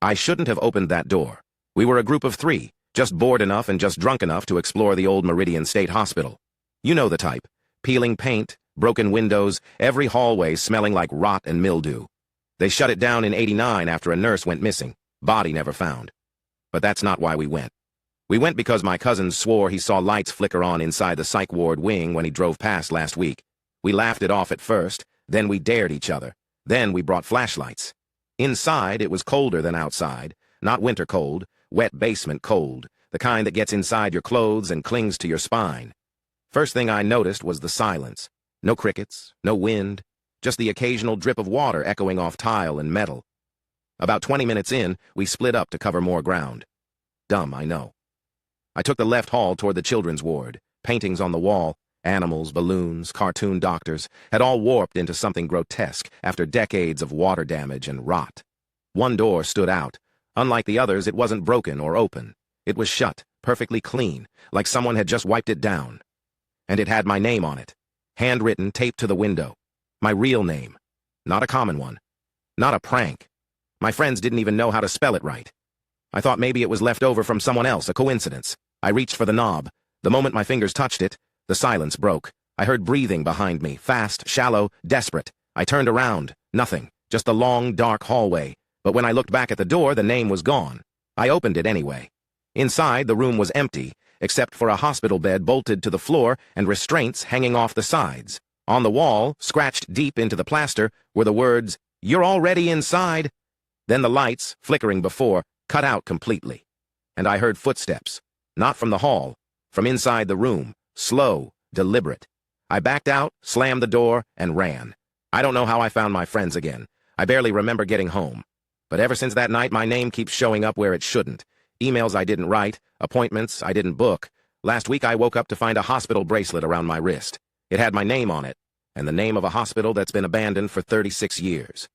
I shouldn't have opened that door. We were a group of 3, just bored enough and just drunk enough to explore the old Meridian State Hospital. You know the type. Peeling paint, broken windows, every hallway smelling like rot and mildew. They shut it down in '89 after a nurse went missing. Body never found. But that's not why we went. We went because my cousin swore he saw lights flicker on inside the psych ward wing when he drove past last week. We laughed it off at first, then we dared each other. Then we brought flashlights. Inside, it was colder than outside. Not winter cold, wet basement cold, the kind that gets inside your clothes and clings to your spine. First thing I noticed was the silence. No crickets, no wind, just the occasional drip of water echoing off tile and metal. About 20 minutes in, we split up to cover more ground. Dumb, I know. I took the left hall toward the children's ward. Paintings on the wall, animals, balloons, cartoon doctors, had all warped into something grotesque after decades of water damage and rot. One door stood out. Unlike the others, it wasn't broken or open. It was shut, perfectly clean, like someone had just wiped it down. And it had my name on it, handwritten, taped to the window. My real name. Not a common one. Not a prank. My friends didn't even know how to spell it right. I thought maybe it was left over from someone else, a coincidence. I reached for the knob. The moment my fingers touched it, the silence broke. I heard breathing behind me, fast, shallow, desperate. I turned around. Nothing. Just the long, dark hallway. But when I looked back at the door, the name was gone. I opened it anyway. Inside, the room was empty, except for a hospital bed bolted to the floor and restraints hanging off the sides. On the wall, scratched deep into the plaster, were the words, "You're already inside." Then the lights, flickering before, cut out completely. And I heard footsteps. Not from the hall, from inside the room, slow, deliberate. I backed out, slammed the door, and ran. I don't know how I found my friends again. I barely remember getting home. But ever since that night, my name keeps showing up where it shouldn't. Emails I didn't write, appointments I didn't book. Last week I woke up to find a hospital bracelet around my wrist. It had my name on it, and the name of a hospital that's been abandoned for 36 years.